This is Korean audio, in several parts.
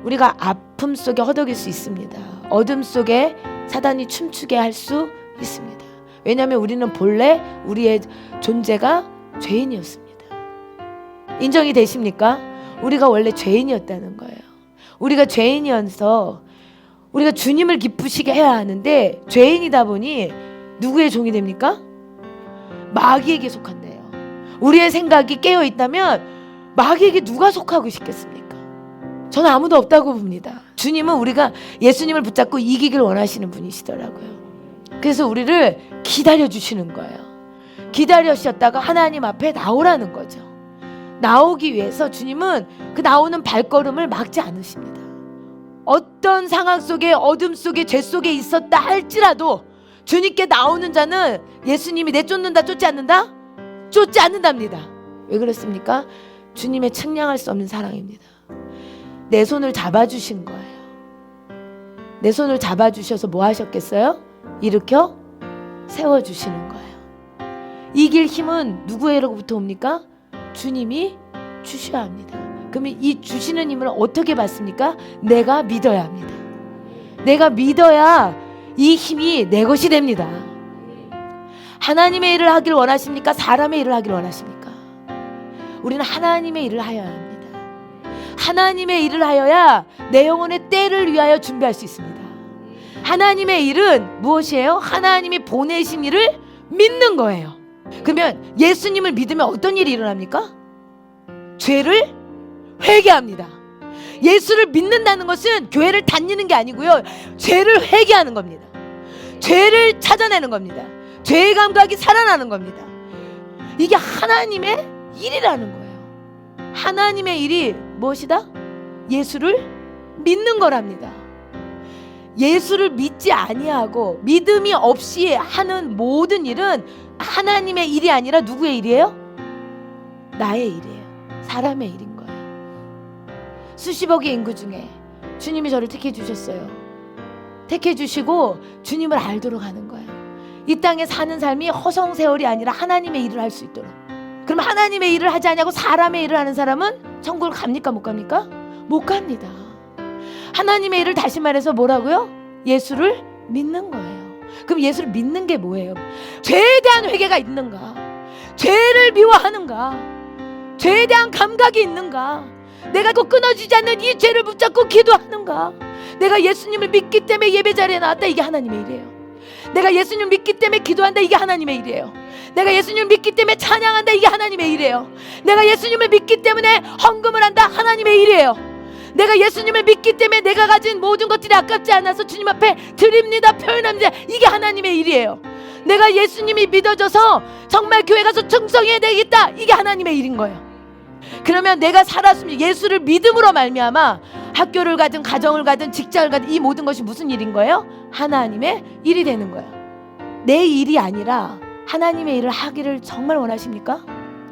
우리가 아픔 속에 허덕일 수 있습니다. 어둠 속에 사단이 춤추게 할 수 있습니다. 왜냐하면 우리는 본래 우리의 존재가 죄인이었습니다. 인정이 되십니까? 우리가 원래 죄인이었다는 거예요. 우리가 죄인이어서 우리가 주님을 기쁘시게 해야 하는데 죄인이다 보니 누구의 종이 됩니까? 마귀에게 속한대요. 우리의 생각이 깨어 있다면 마귀에게 누가 속하고 싶겠습니까? 저는 아무도 없다고 봅니다. 주님은 우리가 예수님을 붙잡고 이기길 원하시는 분이시더라고요. 그래서 우리를 기다려 주시는 거예요. 기다려주셨다가 하나님 앞에 나오라는 거죠. 나오기 위해서 주님은 그 나오는 발걸음을 막지 않으십니다. 어떤 상황 속에 어둠 속에 죄 속에 있었다 할지라도 주님께 나오는 자는 예수님이 내쫓는다 쫓지 않는다? 쫓지 않는답니다. 왜 그렇습니까? 주님의 측량할 수 없는 사랑입니다. 내 손을 잡아주신 거예요. 내 손을 잡아주셔서 뭐 하셨겠어요? 일으켜 세워주시는 거예요. 이길 힘은 누구에로부터 옵니까? 주님이 주셔야 합니다. 그러면 이 주시는 힘을 어떻게 받습니까? 내가 믿어야 합니다. 내가 믿어야 이 힘이 내 것이 됩니다. 하나님의 일을 하길 원하십니까? 사람의 일을 하길 원하십니까? 우리는 하나님의 일을 하여야 합니다. 하나님의 일을 하여야 내 영혼의 때를 위하여 준비할 수 있습니다. 하나님의 일은 무엇이에요? 하나님이 보내신 일을 믿는 거예요. 그러면 예수님을 믿으면 어떤 일이 일어납니까? 죄를 회개합니다. 예수를 믿는다는 것은 교회를 다니는 게 아니고요, 죄를 회개하는 겁니다. 죄를 찾아내는 겁니다. 죄의 감각이 살아나는 겁니다. 이게 하나님의 일이라는 거예요. 하나님의 일이 무엇이다? 예수를 믿는 거랍니다. 예수를 믿지 아니하고 믿음이 없이 하는 모든 일은 하나님의 일이 아니라 누구의 일이에요? 나의 일이에요. 사람의 일인 거예요. 수십억의 인구 중에 주님이 저를 택해 주셨어요. 택해 주시고 주님을 알도록 하는 거예요. 이 땅에 사는 삶이 허송세월이 아니라 하나님의 일을 할 수 있도록. 그럼 하나님의 일을 하지 않냐고 사람의 일을 하는 사람은 천국을 갑니까? 못 갑니까? 못 갑니다. 하나님의 일을 다시 말해서 뭐라고요? 예수를 믿는 거예요. 그럼 예수를 믿는 게 뭐예요? 죄에 대한 회개가 있는가? 죄를 미워하는가? 죄에 대한 감각이 있는가? 내가 꼭 끊어지지 않는 이 죄를 붙잡고 기도하는가? 내가 예수님을 믿기 때문에 예배 자리에 나왔다. 이게 하나님의 일이에요. 내가 예수님을 믿기 때문에 기도한다. 이게 하나님의 일이에요. 내가 예수님을 믿기 때문에 찬양한다. 이게 하나님의 일이에요. 내가 예수님을 믿기 때문에 헌금을 한다. 하나님의 일이에요. 내가 예수님을 믿기 때문에 내가 가진 모든 것들이 아깝지 않아서 주님 앞에 드립니다, 표현합니다. 이게 하나님의 일이에요. 내가 예수님이 믿어져서 정말 교회 가서 충성해야 되겠다. 이게 하나님의 일인 거예요. 그러면 내가 살았으면 예수를 믿음으로 말미암아 학교를 가든 가정을 가든 직장을 가든 이 모든 것이 무슨 일인 거예요? 하나님의 일이 되는 거예요. 내 일이 아니라 하나님의 일을 하기를 정말 원하십니까?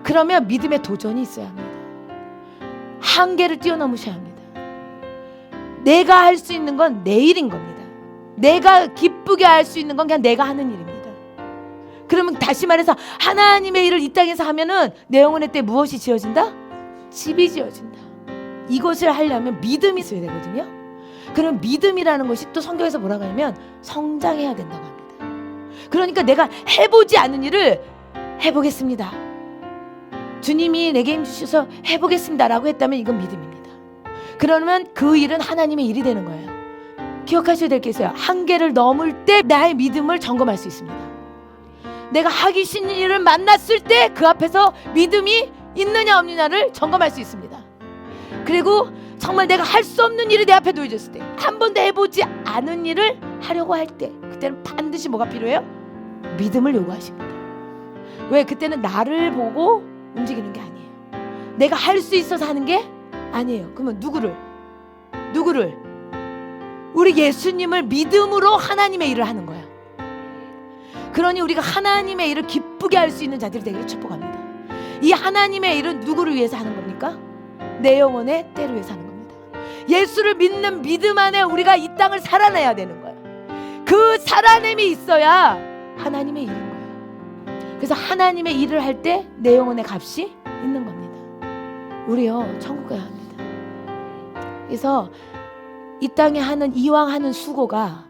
그러면 믿음의 도전이 있어야 합니다. 한계를 뛰어넘으셔야 합니다. 내가 할 수 있는 건 내 일인 겁니다. 내가 기쁘게 할 수 있는 건 그냥 내가 하는 일입니다. 그러면 다시 말해서 하나님의 일을 이 땅에서 하면은 내 영혼의 때 무엇이 지어진다? 집이 지어진다. 이것을 하려면 믿음이 있어야 되거든요. 그럼 믿음이라는 것이 또 성경에서 뭐라고 하냐면 성장해야 된다고 합니다. 그러니까 내가 해보지 않은 일을 해보겠습니다. 주님이 내게 힘 주셔서 해보겠습니다 라고 했다면 이건 믿음입니다. 그러면 그 일은 하나님의 일이 되는 거예요. 기억하셔야 될 게 있어요. 한계를 넘을 때 나의 믿음을 점검할 수 있습니다. 내가 하기 싫은 일을 만났을 때 그 앞에서 믿음이 있느냐 없느냐를 점검할 수 있습니다. 그리고 정말 내가 할 수 없는 일이 내 앞에 놓여졌을 때, 한 번도 해보지 않은 일을 하려고 할 때, 그때는 반드시 뭐가 필요해요? 믿음을 요구하십니다. 왜? 그때는 나를 보고 움직이는 게 아니에요. 내가 할 수 있어서 하는 게 아니에요. 그러면 누구를? 우리 예수님을 믿음으로 하나님의 일을 하는 거예요. 그러니 우리가 하나님의 일을 기쁘게 할 수 있는 자들이 되기를 축복합니다. 이 하나님의 일은 누구를 위해서 하는 겁니까? 내 영혼의 때를 위해서 하는 겁니다. 예수를 믿는 믿음 안에 우리가 이 땅을 살아내야 되는 거예요. 그 살아냄이 있어야 하나님의 일인 거예요. 그래서 하나님의 일을 할 때 내 영혼의 값이 있는 겁니다. 우리요 천국 가야 합니다. 그래서 이 땅에 하는 이왕 하는 수고가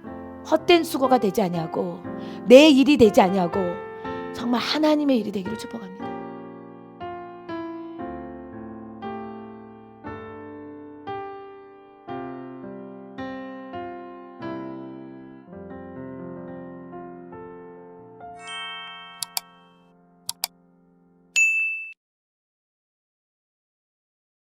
헛된 수고가 되지 아니하고 내 일이 되지 아니하고 정말 하나님의 일이 되기를 축복합니다.